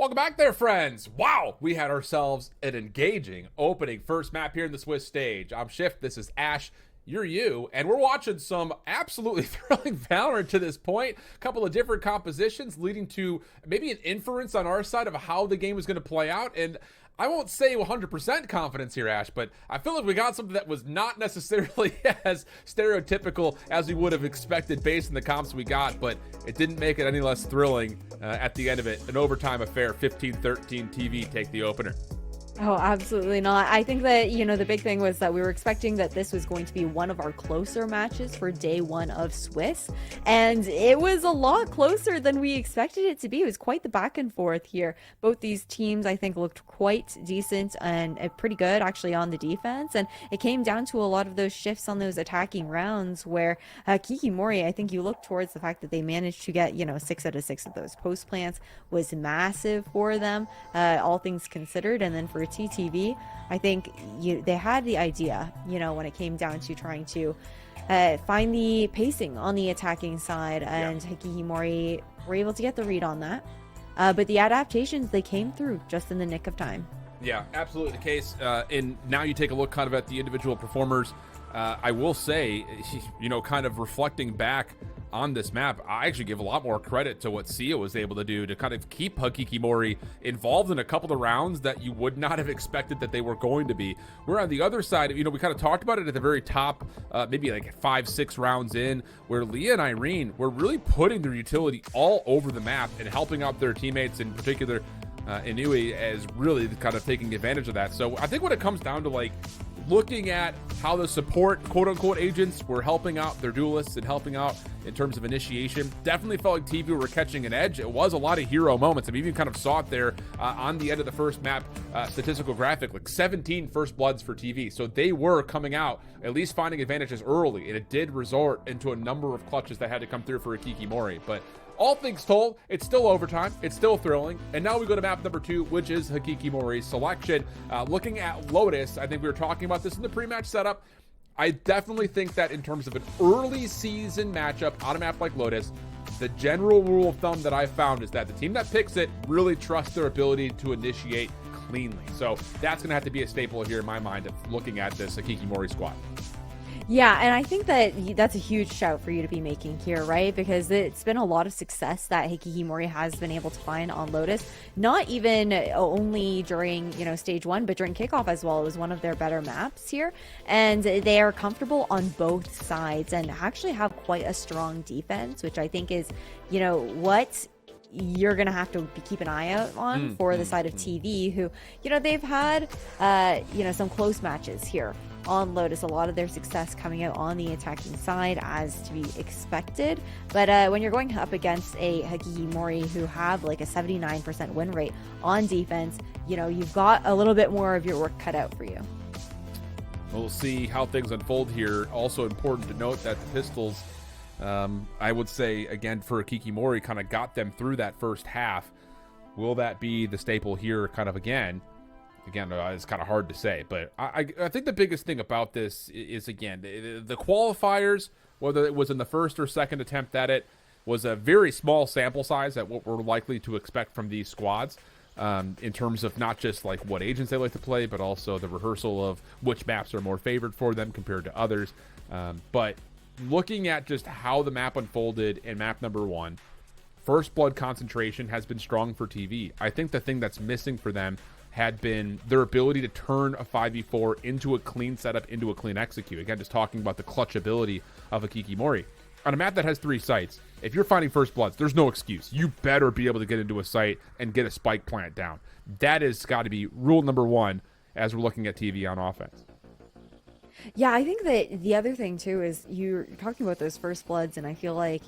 Welcome back there, friends. Wow, we had ourselves an engaging opening first map here in the Swiss stage. I'm Shift, this is Ash, you're you, and we're watching some absolutely thrilling Valorant to this point. A couple of different compositions leading to maybe an inference on our side of how the game is going to play out, and I won't say 100% confidence here, Ash, but I feel like we got something that was not necessarily as stereotypical as we would have expected based on the comps we got, but it didn't make it any less thrilling at the end of it. An overtime affair, 15-13 TV take the opener. Oh, absolutely not. I think that, the big thing was that we were expecting that this was going to be one of our closer matches for day one of Swiss. And it was a lot closer than we expected it to be. It was quite the back and forth here. Both these teams, I think, looked quite decent and pretty good actually on the defense. And it came down to a lot of those shifts on those attacking rounds where Hikimorei, I think you look towards the fact that they managed to get, 6 out of 6 of those post plants was massive for them, all things considered. And then for TTV, I think they had the idea, when it came down to trying to find the pacing on the attacking side, and Hikimorei were able to get the read on that. But the adaptations, they came through just in the nick of time. Yeah, absolutely the case. And now you take a look kind of at the individual performers. I will say, kind of reflecting back on this map, I actually give a lot more credit to what Sia was able to do to kind of keep Hikimorei involved in a couple of rounds that you would not have expected that they were going to be. We're on the other side, we kind of talked about it at the very top, maybe like 5-6 rounds in, where Leah and Irene were really putting their utility all over the map and helping out their teammates, in particular Inui, as really kind of taking advantage of that. So I think when it comes down to looking at how the support quote-unquote agents were helping out their duelists and helping out in terms of initiation, definitely felt like TV were catching an edge. It was a lot of hero moments. I mean, you kind of saw it there on the end of the first map statistical graphic, like 17 first bloods for TV. So they were coming out, at least finding advantages early, and it did resort into a number of clutches that had to come through for Hikimorei. But all things told, it's still overtime, it's still thrilling, and now we go to map number 2, which is Hikimorei's selection. Looking at Lotus, I think we were talking about this in the pre-match setup. I definitely think that in terms of an early season matchup on a map like Lotus, the general rule of thumb that I've found is that the team that picks it really trusts their ability to initiate cleanly. So that's going to have to be a staple here in my mind of looking at this Hikimorei squad. Yeah, and I think that that's a huge shout for you to be making here, right? Because it's been a lot of success that Hikimorei has been able to find on Lotus, not even only during, stage 1, but during kickoff as well. It was one of their better maps here, and they are comfortable on both sides and actually have quite a strong defense, which I think is, what you're gonna have to keep an eye out on for the side of TV, who, they've had, some close matches here on Lotus, a lot of their success coming out on the attacking side, as to be expected. But when you're going up against a Hikimorei who have like a 79% win rate on defense, you've got a little bit more of your work cut out for you. We'll see how things unfold here. Also important to note that the pistols, I would say, again, for Hikimorei, kind of got them through that first half. Will that be the staple here kind of again? Again, it's kind of hard to say, but I think the biggest thing about this is, again, the qualifiers, whether it was in the first or second attempt at it, was a very small sample size at what we're likely to expect from these squads, in terms of not just like what agents they like to play, but also the rehearsal of which maps are more favored for them compared to others. But looking at just how the map unfolded in map number 1, first blood concentration has been strong for TV. I think the thing that's missing for them had been their ability to turn a 5v4 into a clean setup, into a clean execute. Again, just talking about the clutch ability of a Hikimorei. On a map that has 3 sites, if you're finding first bloods, there's no excuse. You better be able to get into a site and get a spike plant down. That has got to be rule number 1 as we're looking at TV on offense. Yeah, I think that the other thing too is you're talking about those first bloods, and I feel like,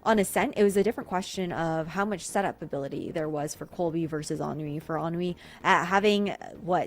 on Ascent, it was a different question of how much setup ability there was for Colby versus Ennui. For Ennui, having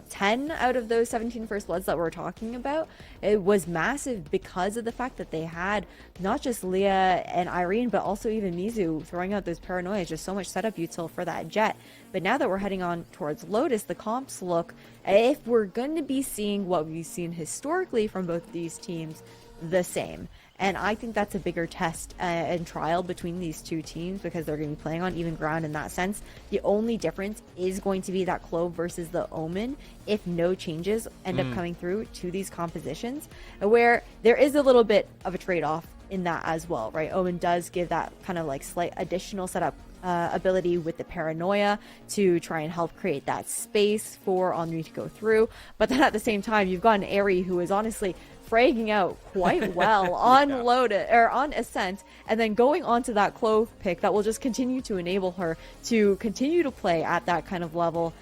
10 out of those 17 first bloods that we're talking about, it was massive because of the fact that they had not just Leah and Irene, but also even Mizu throwing out those paranoias, just so much setup util for that jet. But now that we're heading on towards Lotus, the comps look, if we're going to be seeing what we've seen historically from both of these teams, the same. And I think that's a bigger test and trial between these two teams because they're going to be playing on even ground in that sense. The only difference is going to be that Clove versus the Omen if no changes end up coming through to these compositions, where there is a little bit of a trade-off in that as well, right? Omen does give that kind of like slight additional setup ability with the paranoia to try and help create that space for Henri to go through. But then at the same time, you've got an Aerie who is honestly fragging out quite well on Lotus or on Ascent, and then going onto that Clove pick that will just continue to enable her to continue to play at that kind of level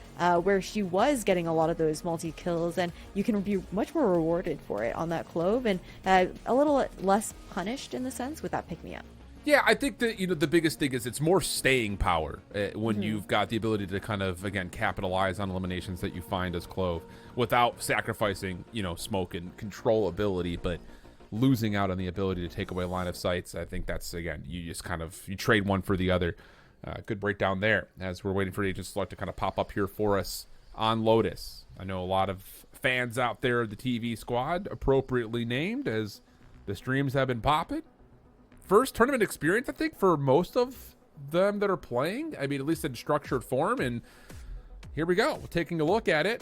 where she was getting a lot of those multi-kills, and you can be much more rewarded for it on that Clove and a little less punished in the sense with that pick-me-up. Yeah, I think that, you know, the biggest thing is it's more staying power when you've got the ability to kind of, again, capitalize on eliminations that you find as Clove without sacrificing, you know, smoke and control ability, but losing out on the ability to take away line of sights. I think that's, again, you just kind of, you trade one for the other. Good breakdown there as we're waiting for Agent Select to kind of pop up here for us on Lotus. I know a lot of fans out there of the TV squad, appropriately named, as the streams have been popping. First tournament experience, I think, for most of them that are playing. I mean, at least in structured form. And here we go. We're taking a look at it.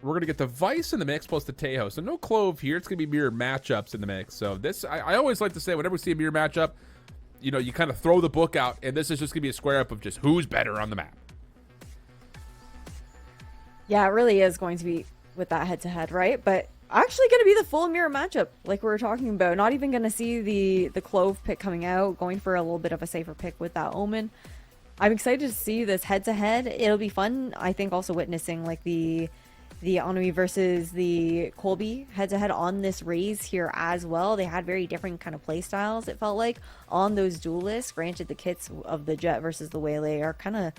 We're going to get the Vice in the mix plus the Tejo. So no Clove here. It's going to be mirror matchups in the mix. So this, I always like to say, whenever we see a mirror matchup, you know, you kind of throw the book out. And this is just going to be a square up of just who's better on the map. Yeah, it really is going to be with that head-to-head, right? But actually going to be the full mirror matchup like we were talking about. Not even going to see the Clove pick coming out, going for a little bit of a safer pick with that Omen. I'm excited to see this head-to-head. It'll be fun, I think, also witnessing like the Ennui versus the Colby head-to-head on this Raze here as well. They had very different kind of play styles, it felt like, on those duelists. Granted, the kits of the Jet versus the Waylay are kind of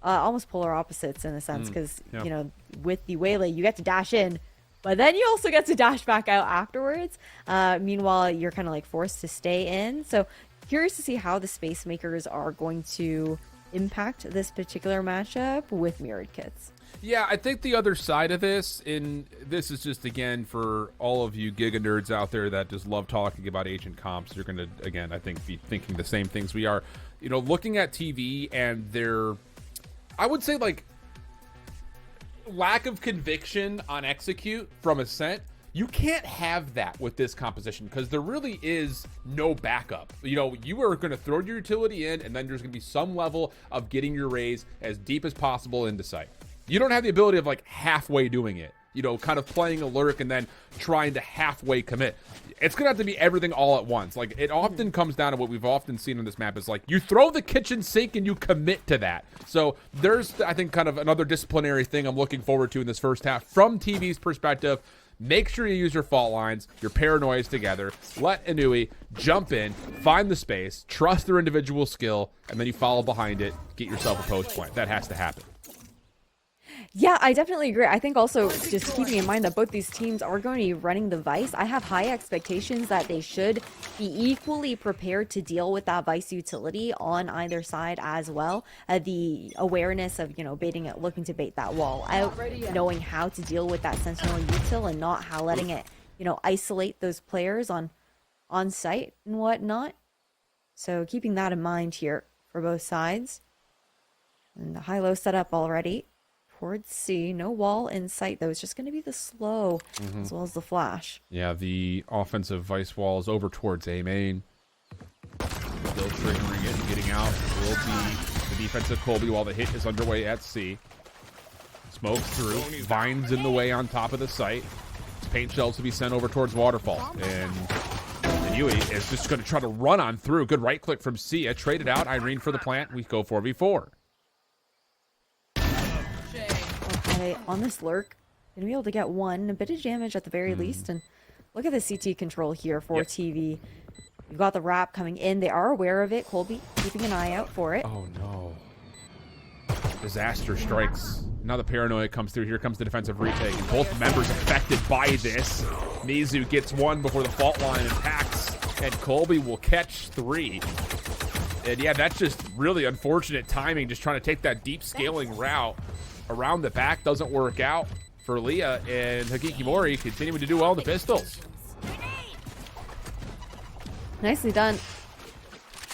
almost polar opposites in a sense, because you know, with the Waylay you get to dash in, but then you also get to dash back out afterwards. Meanwhile, you're kind of like forced to stay in. So curious to see how the Space Makers are going to impact this particular matchup with mirrored kits. Yeah, I think the other side of this, and this is just, again, for all of you Giga nerds out there that just love talking about agent comps, you're going to, again, I think, be thinking the same things we are. You know, looking at TV and their, I would say, like, lack of conviction on execute from Ascent. You can't have that with this composition because there really is no backup. You know, you are going to throw your utility in, and then there's going to be some level of getting your Raze as deep as possible into sight. You don't have the ability of like halfway doing it, you know, kind of playing a lurk and then trying to halfway commit. It's going to have to be everything all at once. Like, it often comes down to what we've often seen on this map is like, you throw the kitchen sink and you commit to that. So there's, I think, kind of another disciplinary thing I'm looking forward to in this first half from TV's perspective. Make sure you use your fault lines, your paranoias together. Let Ennui jump in, find the space, trust their individual skill, and then you follow behind it, get yourself a post point. That has to happen. Yeah, I definitely agree. I think also just keeping in mind that both these teams are going to be running the Vice, I have high expectations that they should be equally prepared to deal with that Vice utility on either side as well. The awareness of, you know, baiting it, looking to bait that wall out, knowing how to deal with that Sentinel util and not how letting it, you know, isolate those players on site and whatnot. So keeping that in mind here for both sides. And the high-low setup already. Towards C, no wall in sight though. It's just going to be the slow as well as the flash. Yeah, the offensive Vice wall is over towards A main. Still triggering it and getting out will be the defensive Colby while the hit is underway at C. Smokes through, Vines in the way on top of the site. Paint shells to be sent over towards Waterfall, and Yui is just going to try to run on through. Good right click from Sia. Traded out Irene for the plant. We go 4v4. Okay, on this lurk, gonna be able to get a bit of damage at the very least. And look at the CT control here for TV. You've got the wrap coming in. They are aware of it. Colby keeping an eye out for it. Oh no. Disaster strikes. Now the paranoia comes through. Here comes the defensive retake. And both members affected by this. Mizu gets one before the fault line attacks. And Colby will catch 3. And yeah, that's just really unfortunate timing. Just trying to take that deep scaling route around the back. Doesn't work out for Leah. And Hikimorei continuing to do well in the pistols. Nicely done.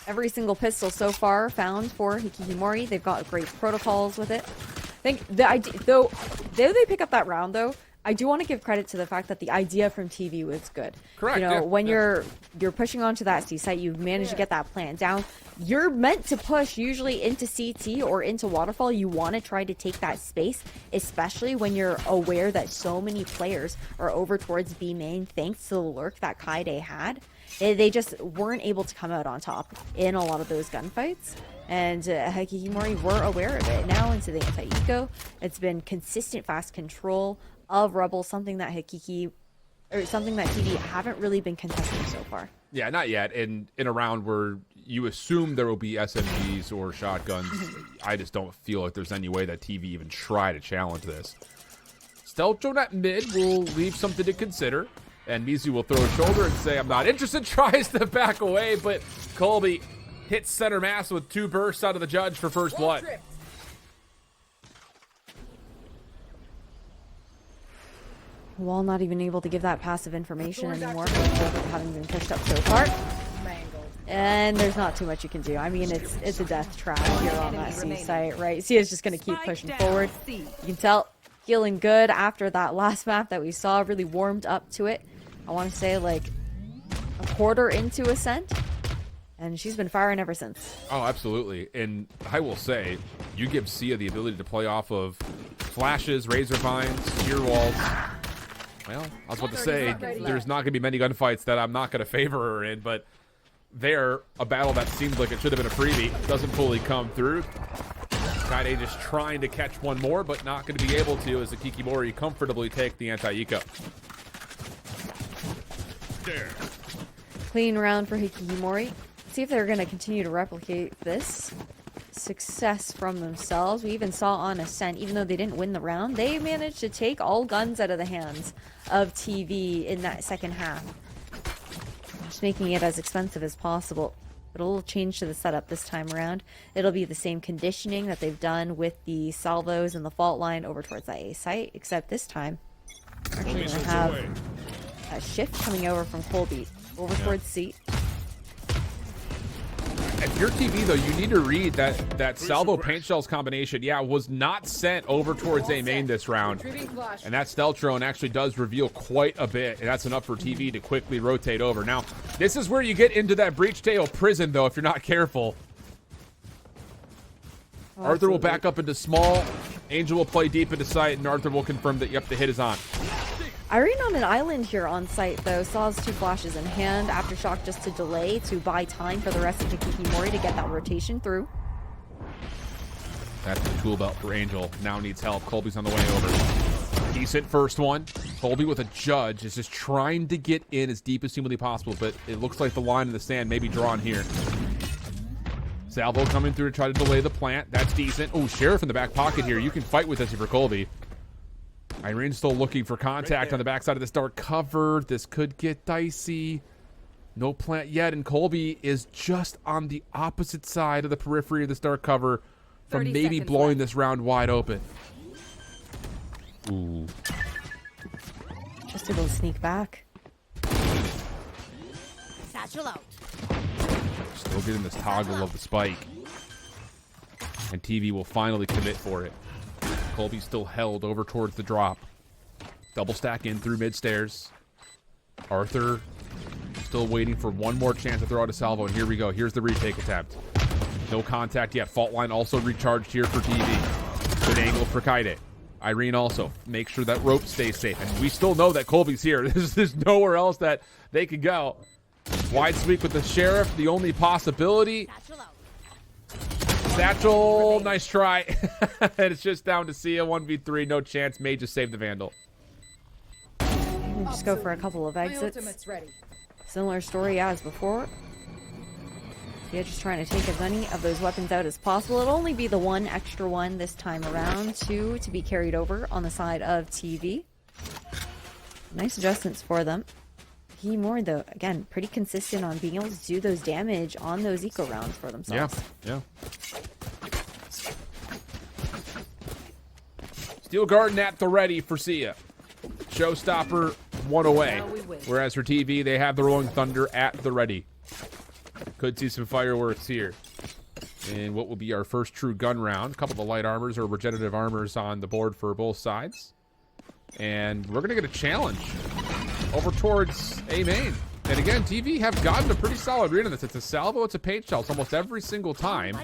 Every single pistol so far found for Hikimorei. They've got great protocols with it. I think the idea, though they pick up that round though, I do want to give credit to the fact that the idea from TV was good. Correct. You know, when you're pushing onto that C site, you've managed to get that plant down. You're meant to push usually into CT or into Waterfall. You want to try to take that space, especially when you're aware that so many players are over towards B main thanks to the lurk that Kaide had. They just weren't able to come out on top in a lot of those gunfights. And Hikimorei were aware of it. Now into the anti-eco, it's been consistent fast control of Rebel, something that TV haven't really been contesting so far. Yeah, not yet. In a round where you assume there will be SMGs or shotguns, I just don't feel like there's any way that TV even try to challenge this. Stealth drone at mid will leave something to consider. And Mizu will throw a shoulder and say, I'm not interested, tries to back away, but Colby hits center mass with 2 bursts out of the judge for first blood. Wall not even able to give that passive information anymore, having been pushed up so far. And there's not too much you can do. I mean, it's a death trap here on that C site, right? Sia's just going to keep pushing forward. You can tell, feeling good after that last map that we saw, really warmed up to it. I want to say like a quarter into Ascent, and she's been firing ever since. Oh, absolutely. And I will say, you give Sia the ability to play off of flashes, razor vines, shear walls. Well, I was about to say, there's not going to be many gunfights that I'm not going to favor her in, but there, a battle that seems like it should have been a freebie doesn't fully come through. Kaide just trying to catch one more, but not going to be able to as the Hikimorei comfortably take the anti-eco. Clean round for Hikimorei. See if they're going to continue to replicate this success from themselves. We even saw on Ascent, even though they didn't win the round, they managed to take all guns out of the hands of TV in that second half. Just making it as expensive as possible. But a little change to the setup this time around. It'll be the same conditioning that they've done with the salvos and the fault line over towards that A site, except this time we're actually going to have a shift coming over from Colby over towards C. If you're TV, though, you need to read that salvo paint shells combination, was not sent over towards A main this round. And that stealth drone actually does reveal quite a bit, and that's enough for TV to quickly rotate over. Now, this is where you get into that breach tail prison, though, if you're not careful. Oh, Arthur will back up into small. Angel will play deep into sight, and Arthur will confirm that, yep, the hit is on. Irene on an island here on site, though, saw his 2 flashes in hand. Aftershock just to delay, to buy time for the rest of the Hikimorei to get that rotation through. That's the tool belt for Angel. Now needs help. Colby's on the way over. Decent first one. Colby with a judge is just trying to get in as deep as humanly possible, but it looks like the line in the sand may be drawn here. Salvo coming through to try to delay the plant. That's decent. Oh, Sheriff in the back pocket here. You can fight with this if you're Colby. Irene's still looking for contact on the backside of this dark cover. This could get dicey. No plant yet, and Colby is just on the opposite side of the periphery of this dark cover from maybe blowing this round wide open. Ooh. Just able to sneak back. Satchel out. Still getting this toggle of the spike. And TV will finally commit for it. Colby's still held over towards the drop. Double stack in through mid stairs. Arthur still waiting for one more chance to throw out a salvo, and here we go. Here's the retake attempt. No contact yet. Fault line also recharged here for TV. Good angle for Kaide. Irene also make sure that rope stays safe, and we still know that Colby's here. There's nowhere else that they could go. Wide sweep with the Sheriff, the only possibility. Satchel, nice try. And it's just down to Sia, 1v3, no chance. May just save the Vandal. Just go for a couple of exits. Similar story as before. Yeah, just trying to take as many of those weapons out as possible. It'll only be the one extra one this time around, 2 to be carried over on the side of TV. Nice adjustments for them. Hikimorei, though, again, pretty consistent on being able to do those damage on those eco rounds for themselves. Yeah. Steel Garden at the ready for Sia. Showstopper 1 away. Whereas for TV, they have the Rolling Thunder at the ready. Could see some fireworks here. And what will be our first true gun round. A couple of the light armors or regenerative armors on the board for both sides. And we're going to get a challenge over towards A main. And again, TV have gotten a pretty solid read on this. It's a salvo, it's a paint shell. It's almost every single time.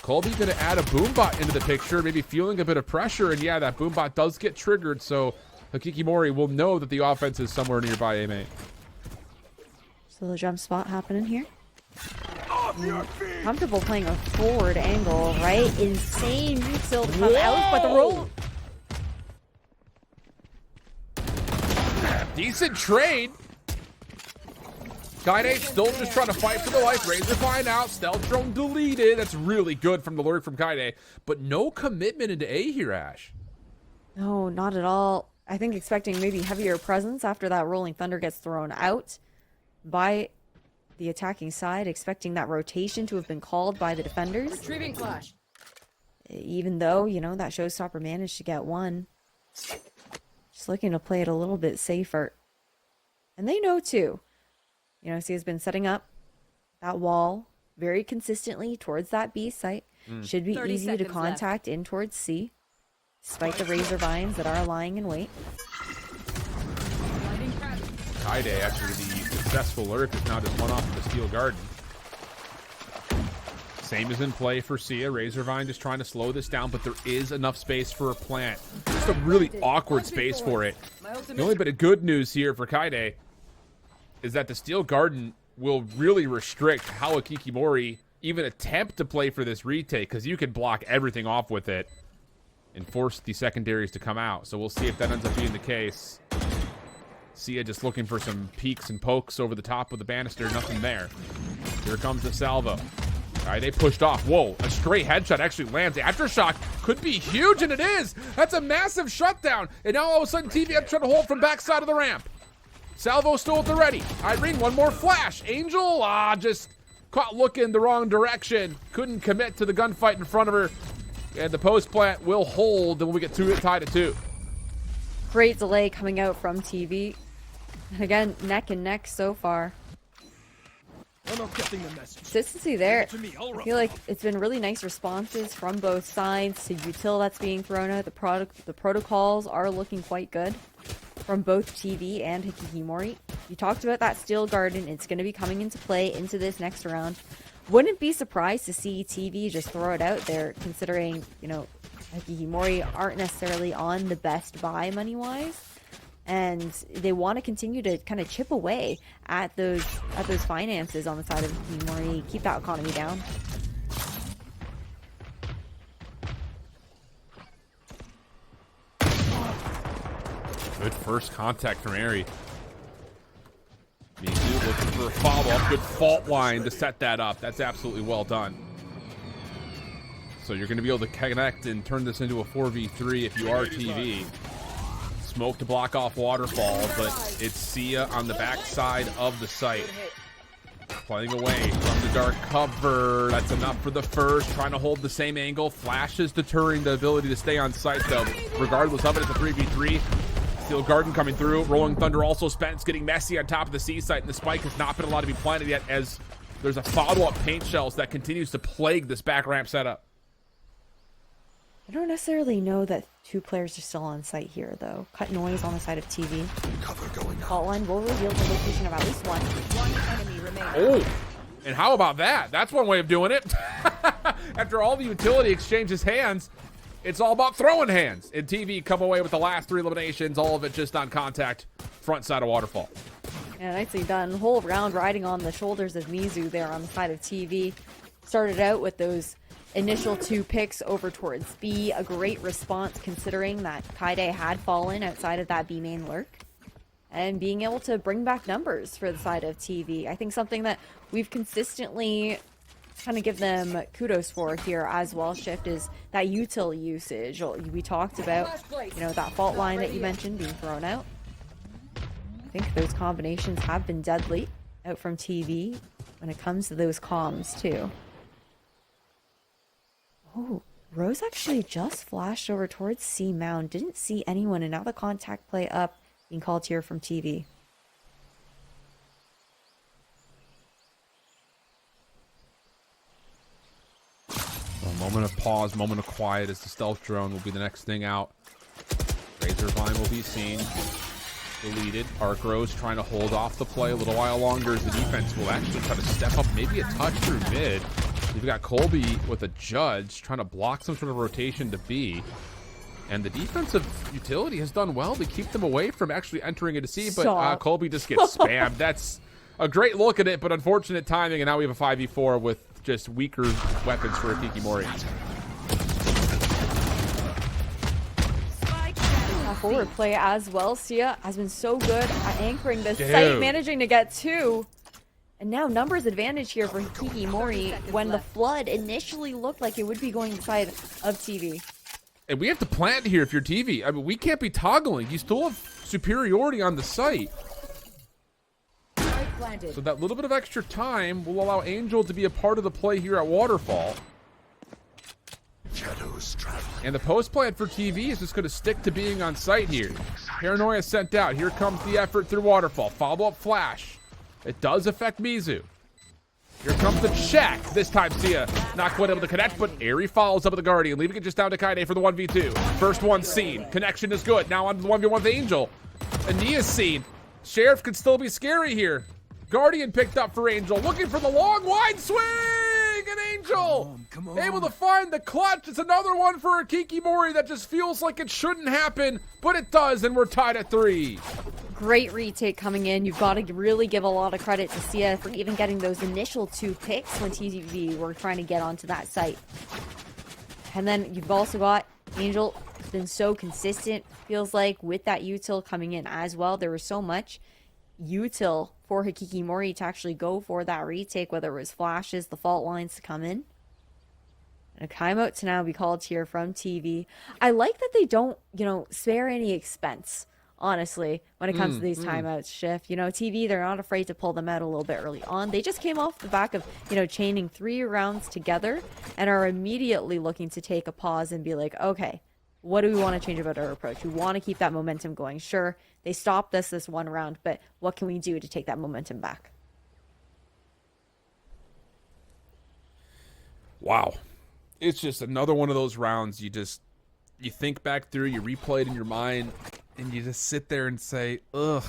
Colby going to add a boombot into the picture, maybe feeling a bit of pressure. And yeah, that boombot does get triggered, so Hikimorei will know that the offense is somewhere nearby A main. So the jump spot happening here. Comfortable playing a forward angle, right? Insane util to come out, but the roll. Decent trade. Kaide still just trying to fight for the life. Razor find out. Stealth drone deleted. That's really good from the lurk from Kaide. But no commitment into A here, Ash. No, not at all. I think expecting maybe heavier presence after that Rolling Thunder gets thrown out by the attacking side, expecting that rotation to have been called by the defenders. Retrieving flash. Even though, you know, that showstopper managed to get one. Just looking to play it a little bit safer. And they know too. You know, he has been setting up that wall very consistently towards that B site. Should be easy to contact in towards C, despite the razor vines that are lying in wait. Kaide, actually the successful lurk, is now just one off of the Steel Garden. Same is in play for Sia. Razorvine just trying to slow this down, but there is enough space for a plant. Just a really awkward space for it. The only bit of good news here for Kaide is that the Steel Garden will really restrict how a Hikimorei even attempt to play for this retake, because you can block everything off with it and force the secondaries to come out. So we'll see if that ends up being the case. Sia just looking for some peeks and pokes over the top of the banister. Nothing there. Here comes the salvo. All right, they pushed off. Whoa, a straight headshot actually lands. Aftershock could be huge, and it is. That's a massive shutdown. And now all of a sudden, TV had to try to hold from backside of the ramp. Salvo still at the ready. Irene, one more flash. Angel, just caught looking the wrong direction. Couldn't commit to the gunfight in front of her. And the post plant will hold, and we get tied at 2. Great delay coming out from TV. And again, neck and neck so far. Consistency there. I feel like it's been really nice responses from both sides to util that's being thrown out. The protocols are looking quite good from both TV and Hikimorei. You talked about that Steel Garden. It's going to be coming into play into this next round. Wouldn't be surprised to see TV just throw it out there, considering, you know, Hikimorei aren't necessarily on the best buy money-wise. And they want to continue to kind of chip away at those finances on the side of Hikimorei, keep that economy down. Good first contact from Ari. Mizu looking for a follow-up. Good fault line to set that up. That's absolutely well done. So you're going to be able to connect and turn this into a 4v3 if you are TV. Smoke to block off waterfall, but it's Sia on the backside of the site. Playing away from the dark cover. That's enough for the first. Trying to hold the same angle. Flash is deterring the ability to stay on site, though. Regardless of it, it's a 3v3. Steel Garden coming through. Rolling Thunder also spent. It's getting messy on top of the C site, and the spike has not been allowed to be planted yet, as there's a follow-up paint shells that continues to plague this back ramp setup. I don't necessarily know that 2 players are still on site here, though. Cut noise on the side of TV. Fault line will reveal the location of at least one. One enemy remaining. Oh, and how about that? That's one way of doing it. After all the utility exchanges hands, it's all about throwing hands. And TV come away with the last 3 eliminations, all of it just on contact, front side of waterfall. Yeah, nicely done. Whole round riding on the shoulders of Mizu there on the side of TV. Started out with those initial 2 picks over towards B. A great response considering that Kaide had fallen outside of that B main lurk. And being able to bring back numbers for the side of TV. I think something that we've consistently kind of give them kudos for here as well, Shift, is that util usage. We talked about, you know, that fault line that you mentioned being thrown out. I think those combinations have been deadly out from TV when it comes to those comms too. Oh, Rose actually just flashed over towards C mound. Didn't see anyone, and now the contact play up being called here from TV. pause, moment of quiet as the stealth drone will be the next thing out. Razor Vine will be seen. Deleted. Arcrow's trying to hold off the play a little while longer as the defense will actually try to step up, maybe a touch through mid. You've got Colby with a Judge trying to block some sort of rotation to B. And the defensive utility has done well to keep them away from actually entering into C, but Colby just gets spammed. That's a great look at it, but unfortunate timing, and now we have a 5v4 with just weaker weapons for Hikimorei. Forward play as well. Sia has been so good at anchoring this site, managing to get 2. And now numbers advantage here for Hikimorei when the flood initially looked like it would be going inside of TV. And we have to plant here if you're TV. I mean, we can't be toggling. You still have superiority on the site. So that little bit of extra time will allow Angel to be a part of the play here at Waterfall. And the post plant for TV is just going to stick to being on site here. Paranoia sent out. Here comes the effort through Waterfall. Follow-up flash. It does affect Mizu. Here comes the check. This time Sia not quite able to connect, but Airy follows up with the Guardian, leaving it just down to Kaide for the 1v2. First one seen. Connection is good. Now on the 1v1 with Angel. Ania's seen. Sheriff could still be scary here. Guardian picked up for Angel, looking for the long wide swing, and Angel come on. able to find the clutch. It's another one for Hikimorei that just feels like it shouldn't happen, but it does, and we're tied at 3. Great retake coming in. You've got to really give a lot of credit to Sia for even getting those initial 2 picks when TTV were trying to get onto that site. And then you've also got Angel, who's been so consistent, feels like, with that util coming in as well. There was so much util for Hikimorei to actually go for that retake, whether it was flashes, the fault lines to come in. And a timeout to now be called here from TV. I like that they don't, spare any expense, honestly, when it comes to these timeouts. Shift, TV, they're not afraid to pull them out a little bit early on. They just came off the back of, chaining 3 rounds together and are immediately looking to take a pause and be like, okay, what do we want to change about our approach? We want to keep that momentum going. Sure, they stopped us this 1 round, but what can we do to take that momentum back? Wow. It's just another one of those rounds you think back through, you replay it in your mind, and you just sit there and say, ugh.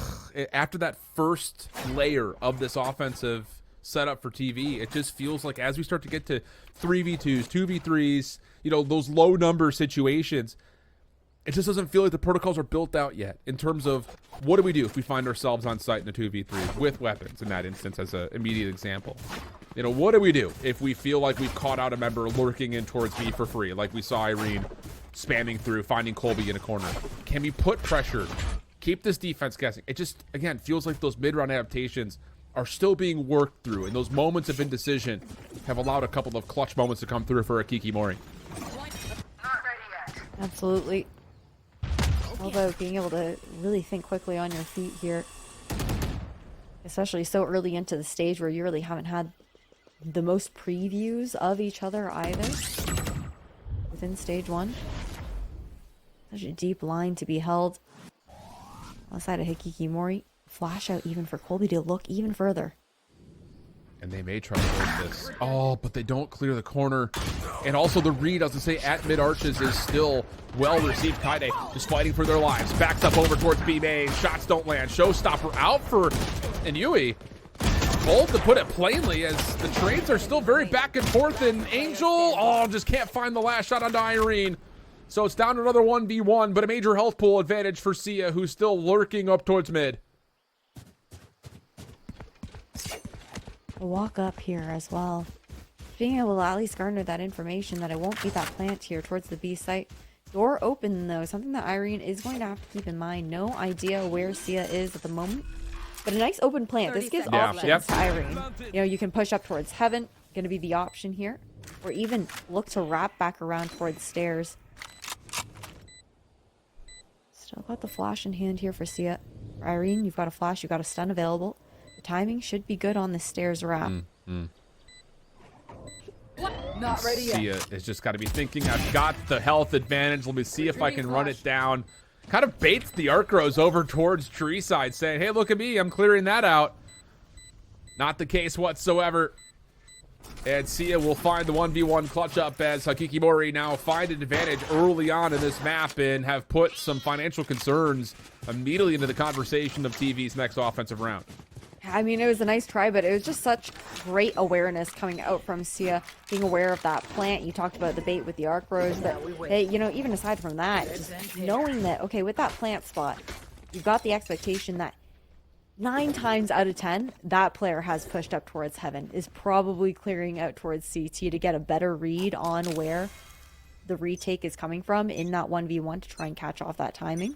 After that first layer of this offensive setup for TV, it just feels like as we start to get to 3v2s, 2v3s, those low number situations, it just doesn't feel like the protocols are built out yet in terms of what do we do if we find ourselves on site in a 2v3 with weapons in that instance as an immediate example. What do we do if we feel like we've caught out a member lurking in towards me for free, like we saw Irene spamming through, finding Colby in a corner? Can we put pressure, keep this defense guessing? It just, again, feels like those mid-round adaptations are still being worked through, and those moments of indecision have allowed a couple of clutch moments to come through for Hikimorei. Absolutely. Although being able to really think quickly on your feet here, especially so early into the stage where you really haven't had the most previews of each other either within stage 1. Such a deep line to be held on the side of Hikimorei. Flash out even for Colby to look even further. And they may try to hold this. Oh, but they don't clear the corner. And also the read, as I say, at mid-arches is still well received. Kaide just fighting for their lives. Backs up over towards B main. Shots don't land. Showstopper out for Inui. Bold, to put it plainly, as the trades are still very back and forth. And Angel, just can't find the last shot onto Irene. So it's down to another 1v1, but a major health pool advantage for Sia, who's still lurking up towards mid. A walk up here as well. Being able to at least garner that information that it won't be that plant here towards the B site. Door open though, something that Irene is going to have to keep in mind. No idea where Sia is at the moment, but a nice open plant. This gives options to Irene. You can push up towards heaven, going to be the option here, or even look to wrap back around towards stairs. Still got the flash in hand here for Sia. For Irene, you've got a flash, you've got a stun available. The timing should be good on the stairs wrap. Not ready yet. Sia has just got to be thinking, I've got the health advantage. Let me see if I can run it down. Kind of baits the Arcros over towards tree side, saying, hey, look at me, I'm clearing that out. Not the case whatsoever. And Sia will find the 1v1 clutch up as Hikimorei now find an advantage early on in this map and have put some financial concerns immediately into the conversation of TV's next offensive round. I mean, it was a nice try, but it was just such great awareness coming out from Sia, being aware of that plant. You talked about the bait with the arc rows, but you know, even aside from that, just knowing that, okay, with that plant spot, you've got the expectation that 9 times out of 10, that player has pushed up towards heaven, is probably clearing out towards CT to get a better read on where the retake is coming from in that 1v1 to try and catch off that timing.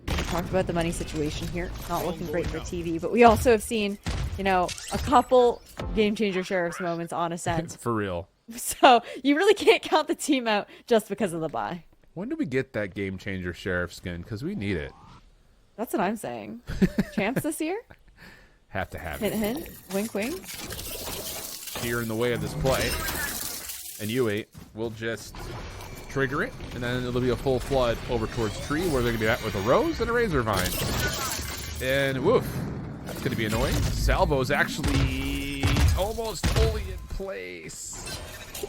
We talked about the money situation here. Not looking great for TV, but we also have seen, you know, a couple game changer sheriffs moments on Ascent. For real. So you really can't count the team out just because of the buy. When do we get that game changer sheriff skin? Because we need it. That's what I'm saying. Champs this year? Have to have Hint, it. hint. Wink, wink. Here in the way of this play. And U8 will just trigger it. And then it'll be a full flood over towards tree where they're going to be at with a rose and a razor vine. And woof. That's going to be annoying. Salvo's actually almost fully in place.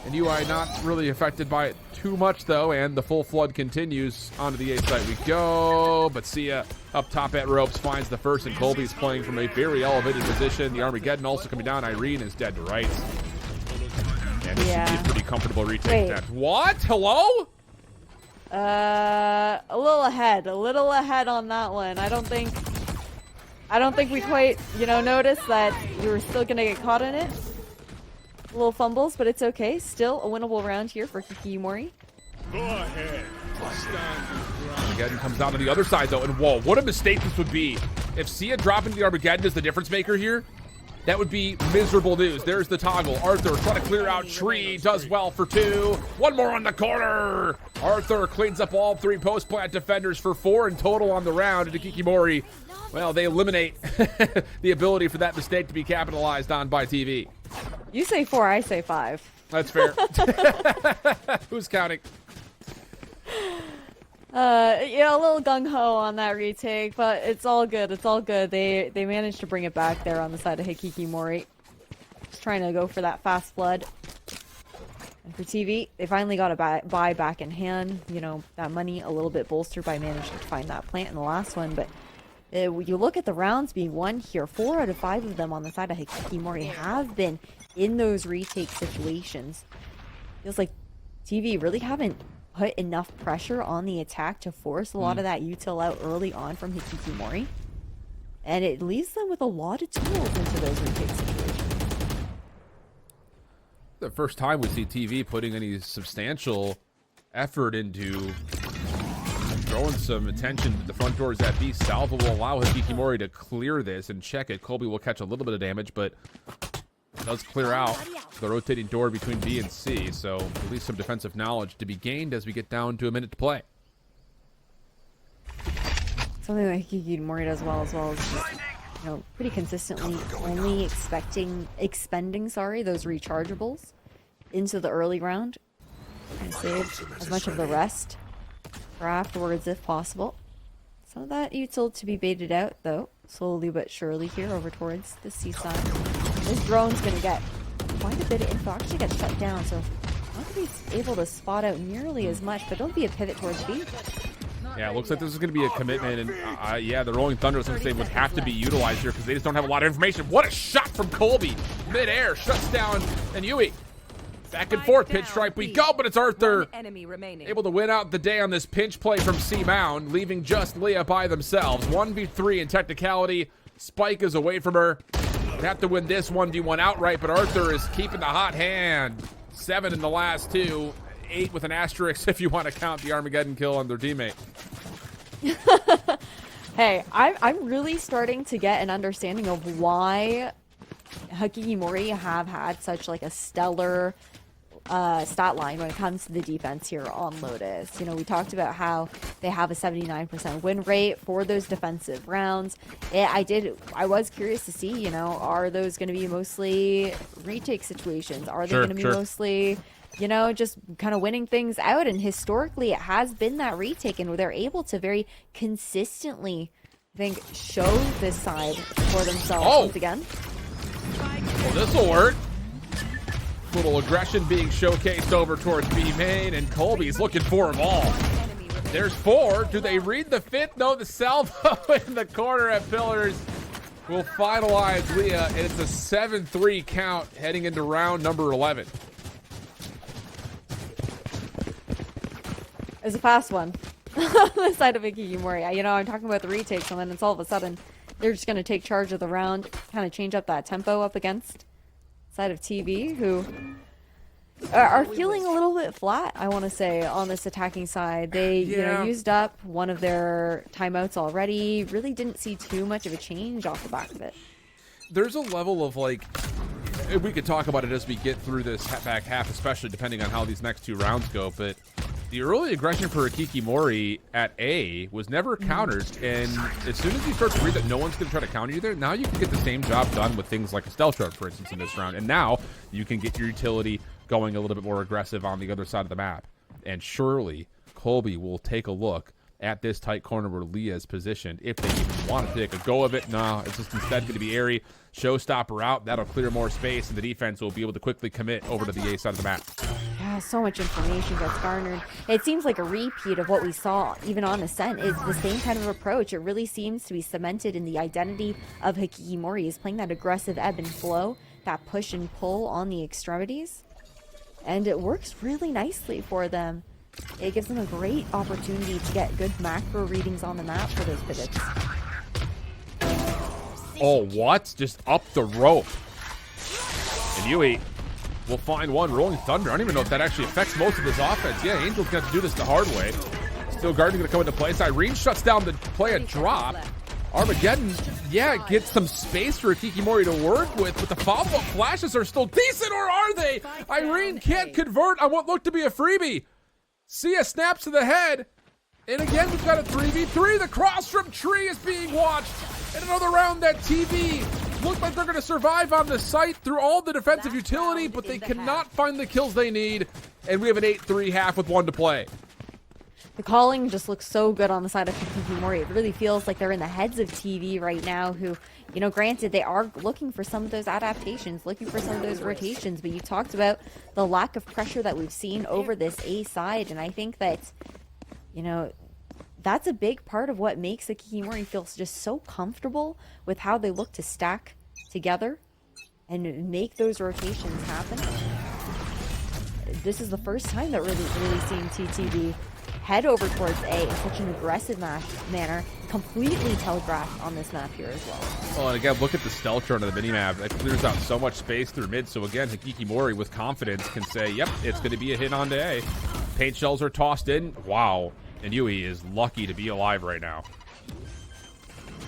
And UI not really affected by it too much, though, and the full flood continues. Onto the A site we go, but Sia up top at ropes finds the first, and Colby's playing from a very elevated position. The Armageddon also coming down. Irene is dead to rights. And this should be a pretty comfortable retake. That. What? Hello? A little ahead on that one. I don't think we quite, you know, noticed that we were still gonna get caught in it. Little fumbles, but it's okay. Still a winnable round here for Hikimorei. Go ahead. Armageddon comes out on the other side, though, and whoa, what a mistake this would be. If Sia dropping the Armageddon is the difference maker here, that would be miserable news. There's the toggle. Arthur trying to clear out tree, does well for 2. One more on the corner. Arthur cleans up all 3 post-plant defenders for 4 in total on the round. And Hikimorei, well, they eliminate the ability for that mistake to be capitalized on by TV. You say 4, I say 5. That's fair. Who's counting? Yeah, a little gung-ho on that retake, but it's all good. It's all good. They managed to bring it back there on the side of Hikimorei. Just trying to go for that fast flood. And for TV, they finally got a buy back in hand. You know, that money a little bit bolstered by managing to find that plant in the last one, but you look at the rounds being won here, 4 out of 5 of them on the side of Hikimorei have been in those retake situations. Feels like TV really haven't put enough pressure on the attack to force a lot of that util out early on from Hikimorei. And it leaves them with a lot of tools into those retake situations. The first time we see TV putting any substantial effort into throwing some attention to the front doors at B. Salvo will allow Hikimorei to clear this and check it. Colby will catch a little bit of damage, but does clear out the rotating door between B and C, so at least some defensive knowledge to be gained as we get down to a minute to play. Something that Hikimorei does well as you know, pretty consistently only expending those rechargeables into the early round and save as much of the rest for afterwards if possible. Some of that util to be baited out though, slowly but surely here over towards the seaside. This drone's gonna get quite a bit of info, actually gets shut down, so not gonna be able to spot out nearly as much, but don't be a pivot towards B. Yeah, it looks like this is going to be a commitment, and yeah, the Rolling Thunder, as they would have to be utilized here because they just don't have a lot of information. What a shot from Colby! Mid-air, shuts down, and Yui. Back and forth, pinch stripe we go, but it's Arthur able to win out the day on this pinch play from C-Mound, leaving just Leah by themselves. 1v3 in technicality. Spike is away from her. They have to win this 1v1 outright, but Arthur is keeping the hot hand. 7 in the last 2. 8 with an asterisk if you want to count the Armageddon kill on their teammate. Hey, I'm really starting to get an understanding of why Hikimorei have had such like a stellar stat line when it comes to the defense here on Lotus. You know, we talked about how they have a 79% win rate for those defensive rounds. I was curious to see, you know, are those going to be mostly retake situations? Are they going to be mostly, you know, just kind of winning things out? And historically, it has been that retake, and they're able to very consistently, I think, show this side for themselves once again. Well, this will work. Little aggression being showcased over towards B main, and Colby's looking for them all. There's 4. Do they read the 5th? No, the salvo in the corner at Pillars will finalize Leah, and it's a 7-3 count heading into round number 11. It's a fast one on the side of Hikimorei. You know, I'm talking about the retakes, and then it's all of a sudden they're just going to take charge of the round, kind of change up that tempo up against side of TV, who are feeling a little bit flat, I want to say, on this attacking side. They, you know, used up one of their timeouts already. Really didn't see too much of a change off the back of it. There's a level of, like, we could talk about it as we get through this back half, especially depending on how these next 2 rounds go, but the early aggression for Hikimorei at A was never countered, and as soon as you start to read that no one's going to try to counter you there, now you can get the same job done with things like a stealth shard, for instance, in this round, and now you can get your utility going a little bit more aggressive on the other side of the map. And surely Colby will take a look at this tight corner where Leah is positioned if they even want to take a go of it. No, it's just instead going to be airy. Showstopper out. That'll clear more space, and the defense will be able to quickly commit over to the A side of the map. Yeah, so much information gets garnered. It seems like a repeat of what we saw even on Ascent. Is the same kind of approach. It really seems to be cemented in the identity of Hikimorei. Is playing that aggressive ebb and flow, that push and pull on the extremities. And it works really nicely for them. It gives them a great opportunity to get good macro readings on the map for those pivots. Oh, what? Just up the rope. And Yui will find one. Rolling Thunder. I don't even know if that actually affects most of this offense. Yeah, Angel's going to do this the hard way. Still Garden going to come into place. Irene shuts down the play a drop. Armageddon, yeah, gets some space for Hikimorei to work with, but the follow-up flashes are still decent, or are they? Irene can't convert on what looked to be a freebie. Sia snaps to the head, and again we've got a 3v3. The cross from Tree is being watched, and another round that TV look like they're going to survive on the site through all the defensive utility, but they cannot find the kills they need, and we have an 8-3 half with 1 to play. The calling just looks so good on the side of Hikimorei. It really feels like they're in the heads of TV right now, who, you know, granted, they are looking for some of those adaptations, looking for some of those rotations, but you talked about the lack of pressure that we've seen over this A side, and I think that, you know, that's a big part of what makes Hikimorei feel just so comfortable with how they look to stack together and make those rotations happen. This is the first time that we're really seeing TTV head over towards A in such an aggressive manner, completely telegraphed on this map here as well. Well, and again, look at the stealth turn of the minimap. That clears out so much space through mid, so again, Hikimorei with confidence can say, yep, it's going to be a hit onto A. Paint shells are tossed in. Wow. And Yui is lucky to be alive right now.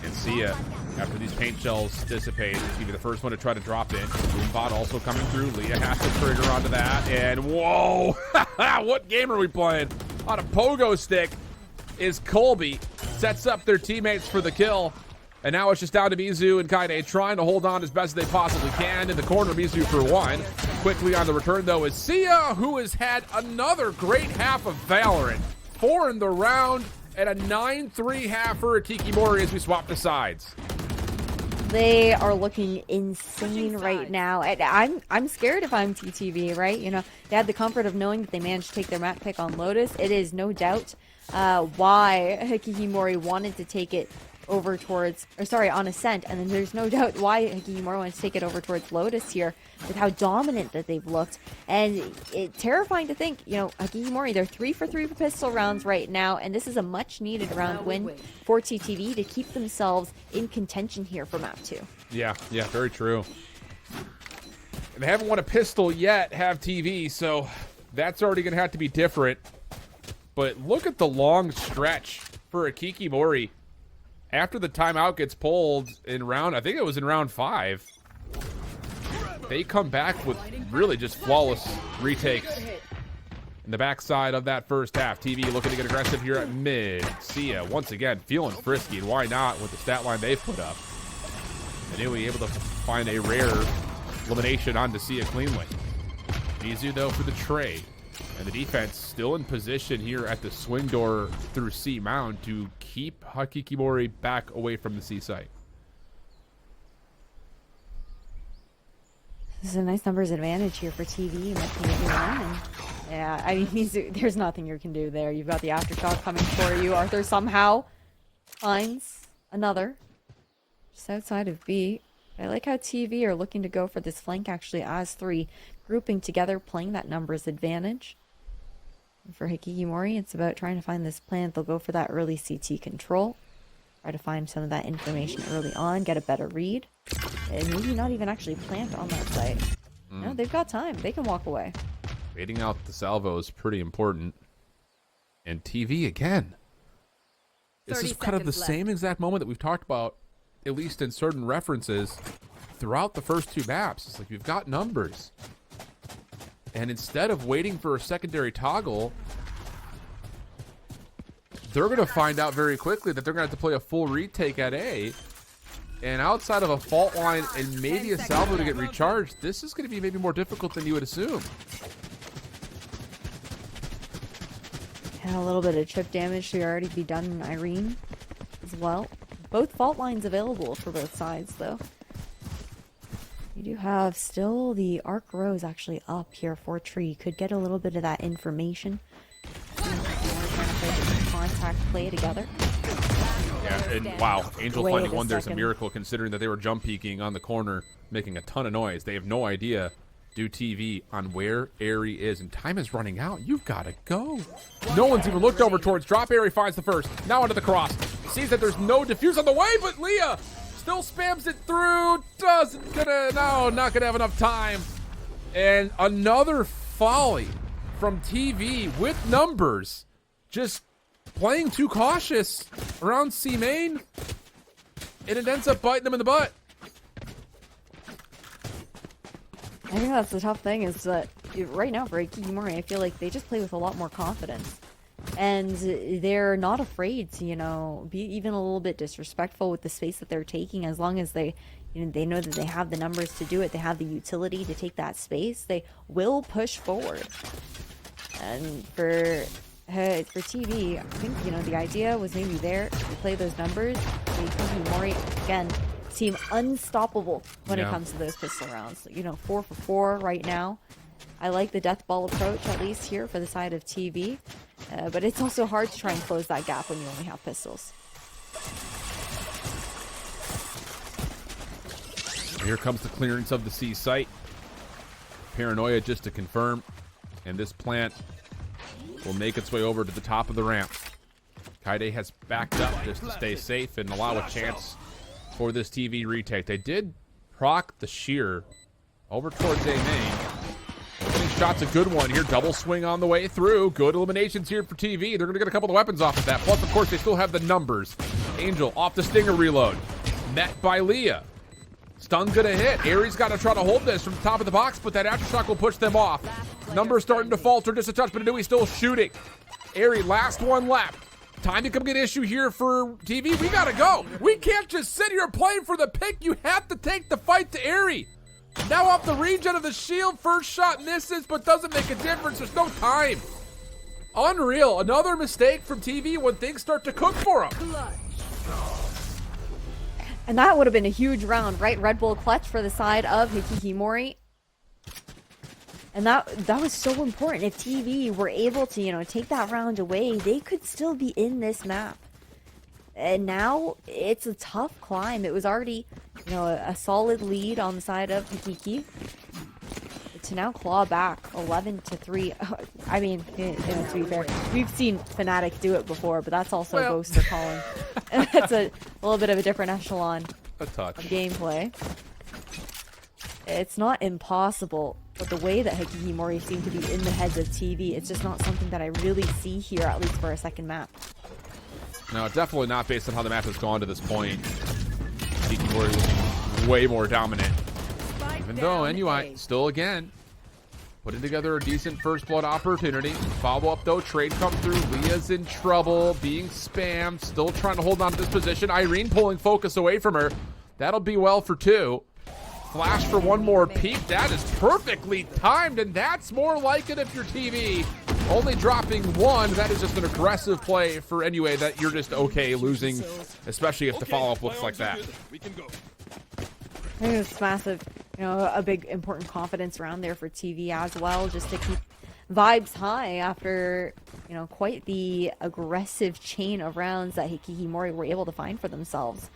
And Sia, after these paint shells dissipate, is going to be the first one to try to drop in. Boombot also coming through. Leah has to trigger onto that. And whoa! What game are we playing? On a pogo stick is Colby. Sets up their teammates for the kill. And now it's just down to Mizu and Kaide trying to hold on as best as they possibly can. In the corner, Mizu for 1. Quickly on the return, though, is Sia, who has had another great half of Valorant. 4 in the round, and a 9-3 half for Hikimorei as we swap the sides. They are looking insane right now. And I'm scared if I'm TTV, right? You know, they had the comfort of knowing that they managed to take their map pick on Lotus. It is no doubt why Hikimorei wanted to take it over towards, or sorry, on Ascent, and then there's no doubt why Hikimorei wants to take it over towards Lotus here with how dominant that they've looked. And it's terrifying to think, you know, Hikimorei, they're 3 for 3 for pistol rounds right now, and this is a much needed round win for TTV to keep themselves in contention here for map 2. Yeah, very true. They haven't won a pistol yet, have TV, so that's already going to have to be different. But look at the long stretch for Hikimorei. After the timeout gets pulled in round, I think it was in round 5, they come back with really just flawless retakes in the backside of that first half. TV looking to get aggressive here at mid. Sia, once again, feeling frisky, and why not with the stat line they've put up. And anyway, able to find a rare elimination onto Sia cleanly. Mizu, though, for the trade. And the defense still in position here at the swing door through C mound to keep Hikimorei back away from the C site. This is a nice numbers advantage here for TV, making it run. And yeah, I mean, there's nothing you can do there. You've got the aftershock coming for you. Arthur somehow finds another just outside of B. I like how TV are looking to go for this flank actually as 3, grouping together, playing that numbers advantage. And for Hikimorei, it's about trying to find this plant. They'll go for that early CT control. Try to find some of that information early on, get a better read. And maybe not even actually plant on that site. No, they've got time. They can walk away. Waiting out the salvo is pretty important. And TV again. This is kind of the same exact moment that we've talked about, at least in certain references, throughout the first 2 maps. It's like you've got numbers. And instead of waiting for a secondary toggle, they're going to find out very quickly that they're going to have to play a full retake at A. And outside of a fault line and maybe a salvo to get recharged, this is going to be maybe more difficult than you would assume. And a little bit of chip damage to already be done in Irene as well. Both fault lines available for both sides, though. You do have still the arc rows actually up here for Tree. Could get a little bit of that information. Contact play together. Yeah, and wow, Angel finding one there's a miracle considering that they were jump peeking on the corner, making a ton of noise. They have no idea, do TV, on where Airy is, and time is running out. You've got to go. No one's even looked over towards drop. Airy finds the first, now onto the cross. Sees that there's no defuse on the way, but Leah still spams it through. Not gonna have enough time. And another folly from TV with numbers. Just playing too cautious around C main, and it ends up biting them in the butt. I think that's the tough thing is that right now for Hikimorei, I feel like they just play with a lot more confidence. And they're not afraid to, you know, be even a little bit disrespectful with the space that they're taking, as long as they, you know, they know that they have the numbers to do it. They have the utility to take that space. They will push forward. And for TV, I think, you know, the idea was maybe there to play those numbers. Hikimorei, again, seem unstoppable when it comes to those pistol rounds. You know, 4 for 4 right now. I like the death ball approach, at least here for the side of TV. But it's also hard to try and close that gap when you only have pistols. Here comes the clearance of the C site. Paranoia just to confirm. And this plant will make its way over to the top of the ramp. Kaide has backed up just to stay safe and allow a chance for this TV retake. They did proc the shear over towards A main. Shot's a good one here. Double swing on the way through. Good eliminations here for TV. They're going to get a couple of weapons off of that. Plus, of course, they still have the numbers. Angel off the Stinger reload. Met by Leah. Stun going to hit. Aries got to try to hold this from the top of the box, but that aftershock will push them off. Numbers starting to falter just a touch, but Inui still shooting. Aries, last one left. Time to come get issue here for TV. We got to go. We can't just sit here playing for the pick. You have to take the fight to Aries. Now off the regen of the shield. First shot misses, but doesn't make a difference. There's no time. Unreal. Another mistake from TV when things start to cook for him. And that would have been a huge round, right? Red Bull clutch for the side of Hikimorei. And that was so important. If TV were able to, you know, take that round away, they could still be in this map. And now it's a tough climb. It was already, you know, a solid lead on the side of Hikiki. To now claw back 11-3. I mean, you know, to be fair, we've seen Fnatic do it before, but that's also Ghoster calling. And that's a little bit of a different echelon of gameplay. It's not impossible, but the way that Hikimorei seem to be in the heads of TV, it's just not something that I really see here, at least for a second map. No, definitely not based on how the map has gone to this point. Hikimorei was way more dominant. Even though NUI still again putting together a decent first blood opportunity. Follow up though, trade come through. Leah's in trouble, being spammed, still trying to hold on to this position. Irene pulling focus away from her. That'll be well for 2. Flash for one more peek. That is perfectly timed, and that's more like it if you're TV. Only dropping 1. That is just an aggressive play for NUA that you're just okay losing, especially if the follow-up looks like that. I think it's massive. you know, a big important confidence round there for TV as well, just to keep vibes high after, you know, quite the aggressive chain of rounds that Hikimorei were able to find for themselves.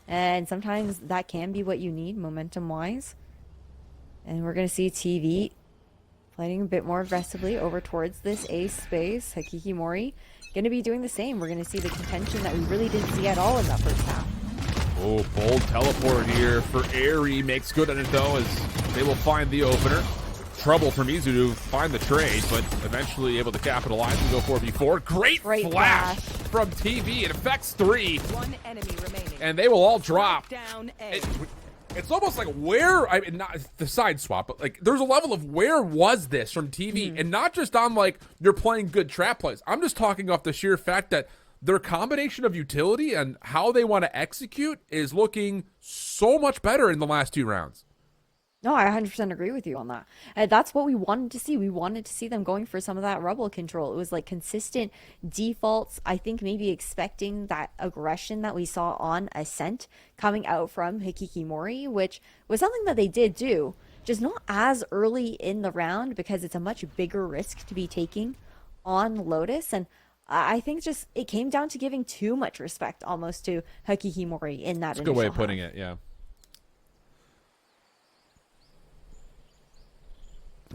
And sometimes that can be what you need momentum-wise. And we're going to see TV playing a bit more aggressively over towards this A space. Hikimorei going to be doing the same. We're going to see the contention that we really didn't see at all in that first half. Oh, bold teleport here for Airy. Makes good on it, though, as they will find the opener. Trouble for Mizu to find the trade, but eventually able to capitalize and go 4v4. Great flash from TV. It affects 3. One enemy remaining. And they will all drop. Down A. It's almost like where, I mean, not the side swap, but like there's a level of where was this from TV, and not just on like you're playing good trap plays. I'm just talking off the sheer fact that their combination of utility and how they want to execute is looking so much better in the last 2 rounds. No, I 100% agree with you on that. And that's what we wanted to see. We wanted to see them going for some of that rebel control. It was like consistent defaults. I think maybe expecting that aggression that we saw on Ascent coming out from Hikimorei, which was something that they did do, just not as early in the round because it's a much bigger risk to be taking on Lotus. And I think just it came down to giving too much respect almost to Hikimorei in that initial That's a good way of half. putting it, yeah.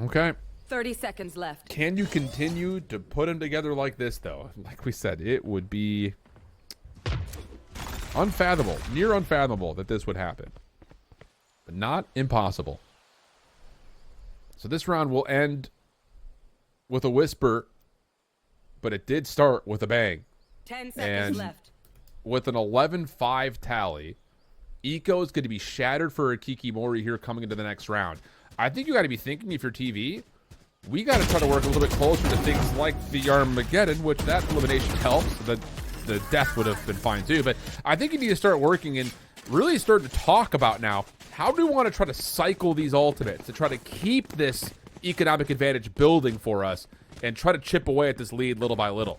Okay. 30 seconds left. Can you continue to put them together like this, though? Like we said, it would be unfathomable, near unfathomable that this would happen. But not impossible. So this round will end with a whisper, but it did start with a bang. 10 seconds And left. with an 11-5 tally, Eco is going to be shattered for Hikimorei here coming into the next round. I think you got to be thinking, if you're TV, we got to try to work a little bit closer to things like the Armageddon, which that elimination helps. The death would have been fine too. But I think you need to start working and really start to talk about now, how do we want to try to cycle these ultimates to try to keep this economic advantage building for us and try to chip away at this lead little by little.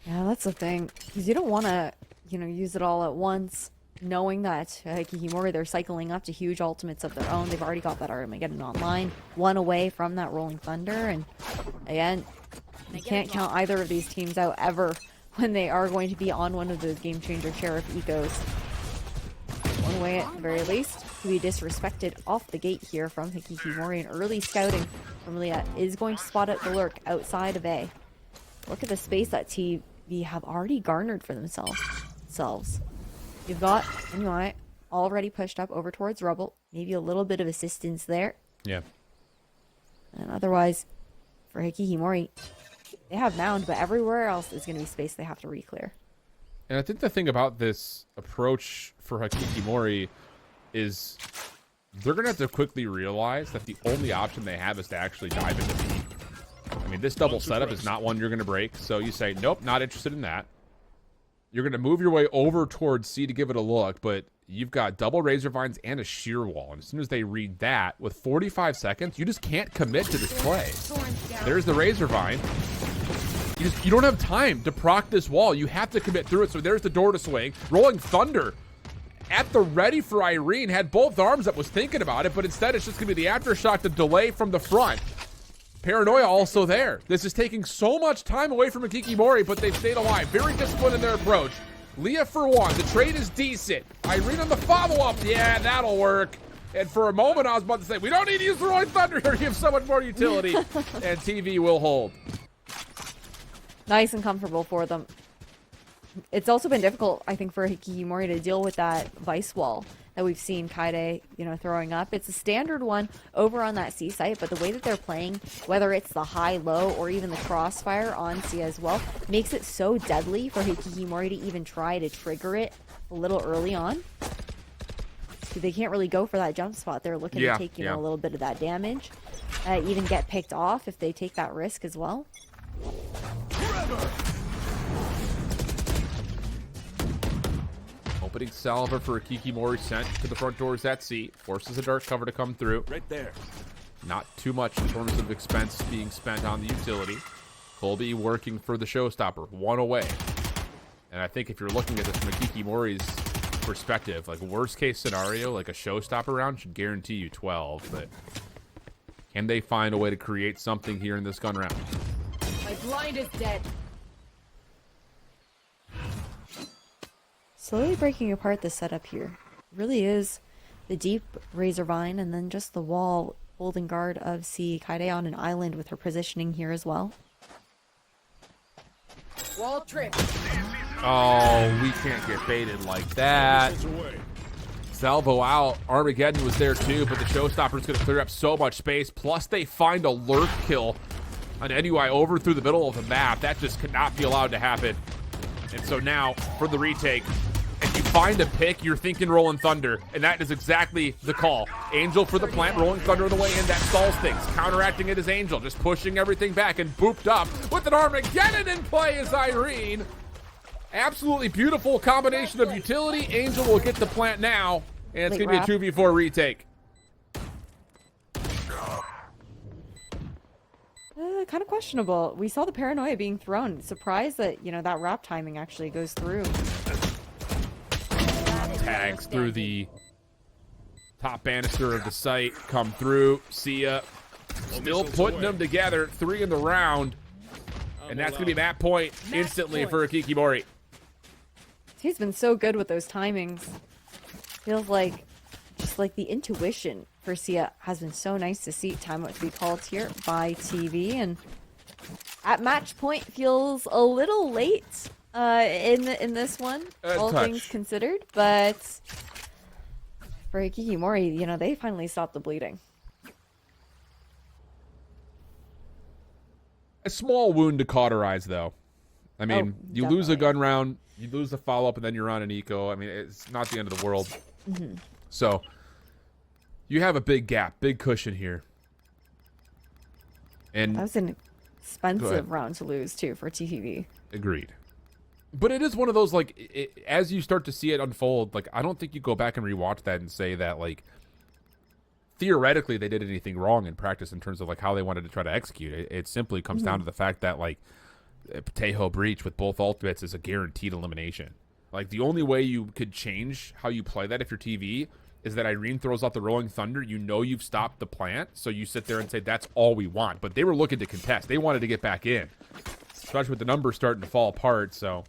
Yeah, that's the thing. Because you don't want to, you know, use it all at once, knowing that Hikimorei, they're cycling up to huge ultimates of their own. They've already got that Armageddon online, one away from that Rolling Thunder. And again, you can't count either of these teams out ever when they are going to be on one of those game-changer Sheriff Ecos. One way at the very least to be disrespected off the gate here from Hikimorei. And early scouting from Leah is going to spot out the lurk outside of A. Look at the space that TV have already garnered for themselves. You've got anyway already pushed up over towards Rubble. Maybe a little bit of assistance there. Yeah. And otherwise, for Hikimorei, they have Mound, but everywhere else is going to be space they have to re-clear. And I think the thing about this approach for Hikimorei is they're going to have to quickly realize that the only option they have is to actually dive into B. I mean, this double setup is not one you're going to break. So you say, nope, not interested in that. You're going to move your way over towards C to give it a look, but you've got double Razor Vines and a sheer wall. And as soon as they read that, with 45 seconds, you just can't commit to this play. There's the Razor Vine. You don't have time to proc this wall. You have to commit through it. So there's the door to swing. Rolling Thunder at the ready for Irene. Had both arms up, was thinking about it, but instead it's just going to be the aftershock, the delay from the front. Paranoia also there. This is taking so much time away from Hikimorei, but they've stayed alive. Very disciplined in their approach. Leah for one. The trade is decent. Irene on the follow-up. Yeah, that'll work. And for a moment, I was about to say, we don't need to use the Rolling Thunder here. You have so much more utility. And TV will hold. Nice and comfortable for them. It's also been difficult, I think, for Hikimorei to deal with that Vice Wall that we've seen Kaide, you know, throwing up. It's a standard one over on that C site, but the way that they're playing, whether it's the high-low or even the crossfire on C as well, makes it so deadly for Hikimorei to even try to trigger it a little early on. They can't really go for that jump spot. They're looking to take, you know, a little bit of that damage. Even get picked off if they take that risk as well. Opening salvo for Hikimorei sent to the front doors at C. Forces a dark cover to come through. Right there. Not too much in terms of expense being spent on the utility. Colby working for the showstopper. One away. And I think if you're looking at this from Hikimorei's perspective, like worst case scenario, like a showstopper round should guarantee you 12, but can they find a way to create something here in this gun round? My blind is dead. Slowly breaking apart the setup here. Really is the deep razor vine and then just the wall holding guard of Hikimorei on an island with her positioning here as well. Wall trip. Oh, we can't get baited like that. Salvo out. Armageddon was there too, but the showstopper's going to clear up so much space. Plus, they find a lurk kill on NUI over through the middle of the map. That just could not be allowed to happen. And so now, for the retake, if you find a pick, you're thinking Rolling Thunder, and that is exactly the call. Angel for the plant, Rolling Thunder on the way in, that stalls things. Counteracting it is Angel, just pushing everything back and booped up with an Armageddon in play is Irene. Absolutely beautiful combination of utility. Angel will get the plant now, and it's going to be a 2v4 retake. Kind of questionable. We saw the paranoia being thrown. Surprised that, that wrap timing actually goes through. Tags through the top banister of the site, come through. Sia still putting them together. 3 in the round, and that's going to be map point instantly for Hikimorei. He's been so good with those timings. Feels like, just like the intuition for Sia has been so nice to see. Timeout to be called here by TV, and at match point feels a little late in this one, all things considered. But for Hikimorei, they finally stopped the bleeding. A small wound to cauterize, though. I mean, you lose a gun round, you lose the follow-up, and then you're on an eco. I mean, it's not the end of the world. Mm-hmm. So, you have a big gap, big cushion here. And that was an expensive round to lose, too, for TTV. Agreed. But it is one of those, like, as you start to see it unfold, like, I don't think you go back and rewatch that and say that, like, theoretically they did anything wrong in practice in terms of, like, how they wanted to try to execute it. It simply comes down to the fact that, like, Patejo breach with both ultimates is a guaranteed elimination. Like, the only way you could change how you play that if you're TV is that Irene throws out the Rolling Thunder. You know you've stopped the plant, so you sit there and say, that's all we want. But they were looking to contest. They wanted to get back in, especially with the numbers starting to fall apart. So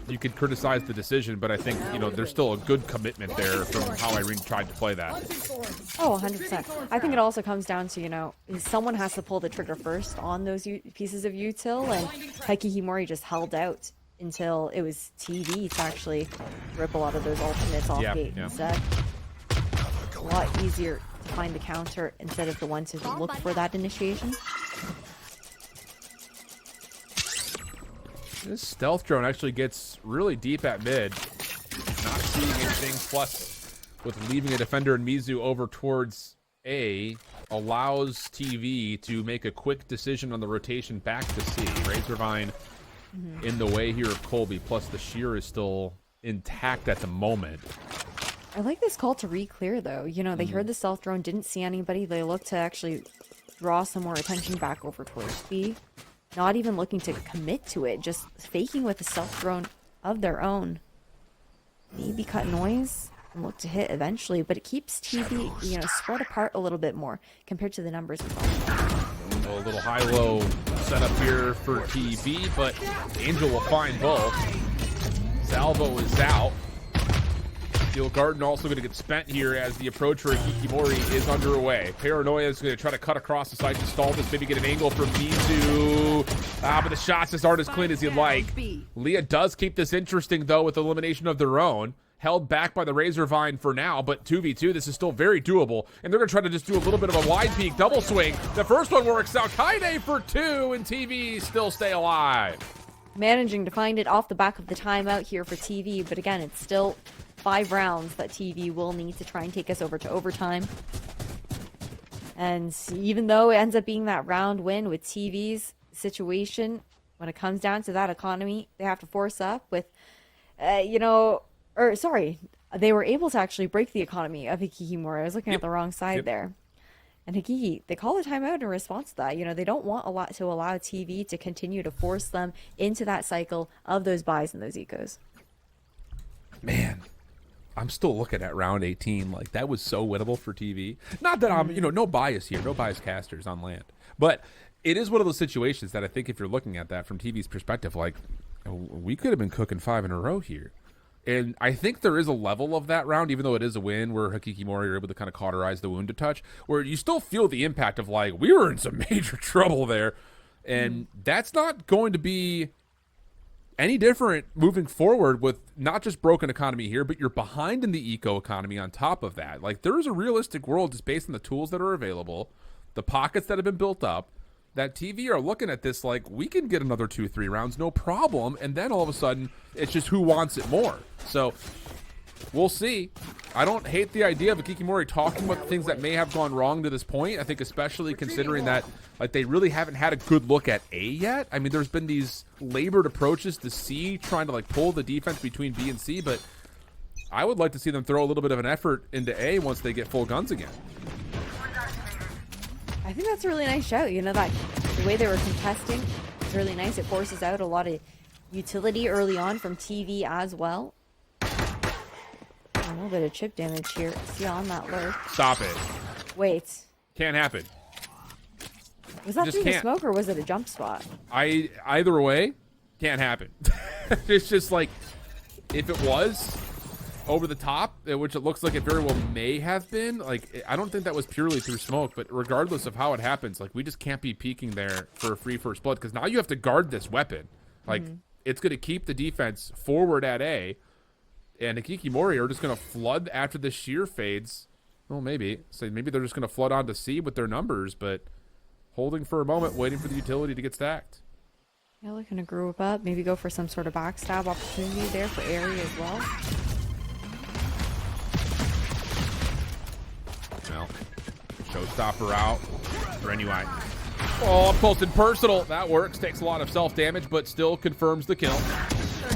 you could criticize the decision, but I think, there's still a good commitment there from how Irene tried to play that. Oh, 100%. I think it also comes down to, someone has to pull the trigger first on those pieces of util, and Hikimorei just held out until it was TV to actually rip a lot of those ultimates off gate instead. A lot easier to find the counter instead of the one to look for that initiation. This stealth drone actually gets really deep at mid. Not seeing anything, plus with leaving a defender and Mizu over towards A, allows TV to make a quick decision on the rotation back to C. Razorvine in the way here of Colby, plus the shear is still intact at the moment. I like this call to re-clear, though. They heard the stealth drone, didn't see anybody. They looked to actually draw some more attention back over towards B. Not even looking to commit to it, just faking with a stealth drone of their own. Maybe cut noise and look to hit eventually, but it keeps TV, spread apart a little bit more compared to the numbers we saw. A little high-low setup here for TV, but Angel will find both. Salvo is out. Steel Garden also going to get spent here as the approach for Hikimorei is underway. Paranoia is going to try to cut across the side to stall this, maybe get an angle from Mizu. But the shots just aren't as clean as you'd like. Leah does keep this interesting, though, with elimination of their own. Held back by the Razorvine for now, but 2v2, this is still very doable. And they're going to try to just do a little bit of a wide peak double swing. The first one works out. Kaide for 2, and TV still stay alive. Managing to find it off the back of the timeout here for TV, but again, it's still 5 rounds that TV will need to try and take us over to overtime. And even though it ends up being that round win with TV's situation, when it comes down to that economy, they have to force up with, they were able to actually break the economy of Hikimorei. I was looking at the wrong side there. And Hikiki, they call a timeout in response to that. They don't want to allow TV to continue to force them into that cycle of those buys and those ecos. Man, I'm still looking at round 18. Like, that was so winnable for TV. Not that I'm, no bias here, no bias casters on land. But it is one of those situations that I think if you're looking at that from TV's perspective, like, we could have been cooking 5 in a row here. And I think there is a level of that round, even though it is a win where Hikimorei are able to kind of cauterize the wound a touch, where you still feel the impact of, like, we were in some major trouble there. And that's not going to be any different moving forward with not just broken economy here, but you're behind in the eco economy on top of that. Like, there is a realistic world just based on the tools that are available, the pockets that have been built up, that TV are looking at this like, we can get another 2-3 rounds, no problem. And then all of a sudden, it's just who wants it more. So we'll see. I don't hate the idea of Hikimorei talking about the things that may have gone wrong to this point. I think especially considering that, like, they really haven't had a good look at A yet. I mean, there's been these labored approaches to C, trying to, like, pull the defense between B and C, but I would like to see them throw a little bit of an effort into A once they get full guns again. I think that's a really nice shout. You know, that the way they were contesting is really nice. It forces out a lot of utility early on from TV as well. A little bit of chip damage here. See on that lurk. Stop it. Wait. Can't happen. Was that Just through the can't. smoke or was it a jump spot? Either way, can't happen. It's just like, if it was over the top, which it looks like it very well may have been, like, I don't think that was purely through smoke, but regardless of how it happens, like, we just can't be peeking there for a free first blood, because now you have to guard this weapon. Like, it's going to keep the defense forward at A, and the Hikimorei are just going to flood after the shear fades. Well, maybe. So maybe they're just going to flood onto C with their numbers, but holding for a moment, waiting for the utility to get stacked. Yeah, looking to group up, maybe go for some sort of backstab opportunity there for Airy as well. Well, showstopper out. Or anyway. Oh, up close and personal. That works. Takes a lot of self-damage, but still confirms the kill.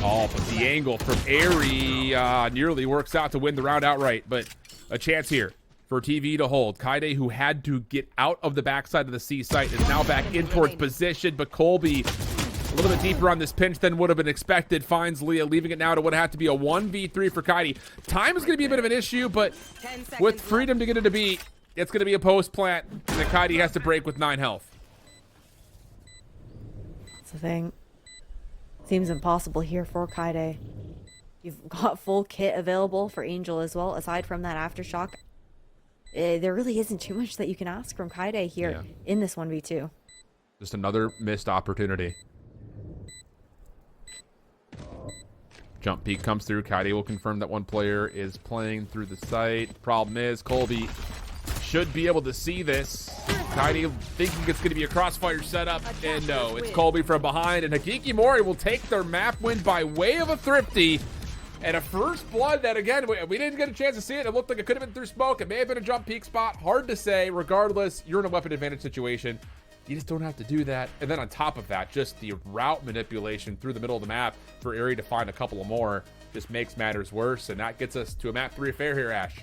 Oh, but the angle from Airy nearly works out to win the round outright. But a chance here for TV to hold. Kaide, who had to get out of the backside of the C site, is now back in towards position. But Colby, a little bit deeper on this pinch than would have been expected, finds Leah, leaving it now to what have to be a 1v3 for Kaide. Time is going to be a bit of an issue, but with freedom to get it a beat, it's going to be a post plant, and then Kaide has to break with 9 health. That's the thing. Seems impossible here for Kaide. You've got full kit available for Angel as well, aside from that aftershock. There really isn't too much that you can ask from Kaide here in this 1v2. Just another missed opportunity. Jump peek comes through. Kaide will confirm that one player is playing through the site. Problem is, Colby should be able to see this. Kaide thinking it's going to be a crossfire setup, and no, it's Colby from behind, and Hikimorei will take their map win by way of a thrifty. And a first blood that, again, we didn't get a chance to see it. It looked like it could have been through smoke. It may have been a jump peek spot. Hard to say. Regardless, you're in a weapon advantage situation. You just don't have to do that. And then on top of that, just the route manipulation through the middle of the map for Airy to find a couple of more just makes matters worse. And that gets us to a map 3 affair here, Ash.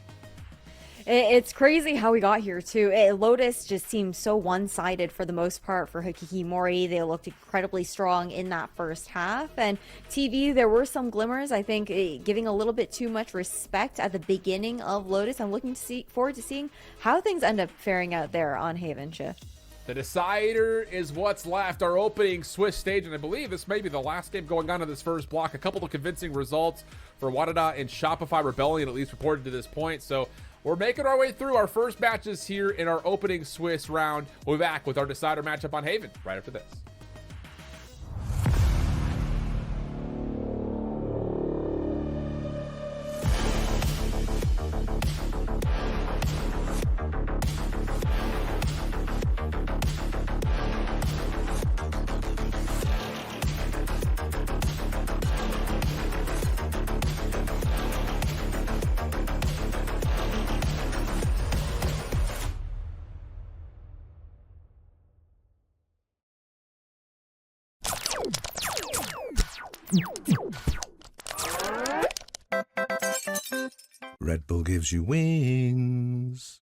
It's crazy how we got here, too. Lotus just seemed so one-sided for the most part for Hikimorei. They looked incredibly strong in that first half. And TV, there were some glimmers, I think, giving a little bit too much respect at the beginning of Lotus. I'm looking forward to seeing how things end up faring out there on Haven Shift. The decider is what's left, our opening Swiss stage, and I believe this may be the last game going on in this first block. A couple of convincing results for Wadada and Shopify Rebellion, at least reported to this point. So we're making our way through our first matches here in our opening Swiss round. We'll be back with our decider matchup on Haven right after this. Red Bull gives you wings.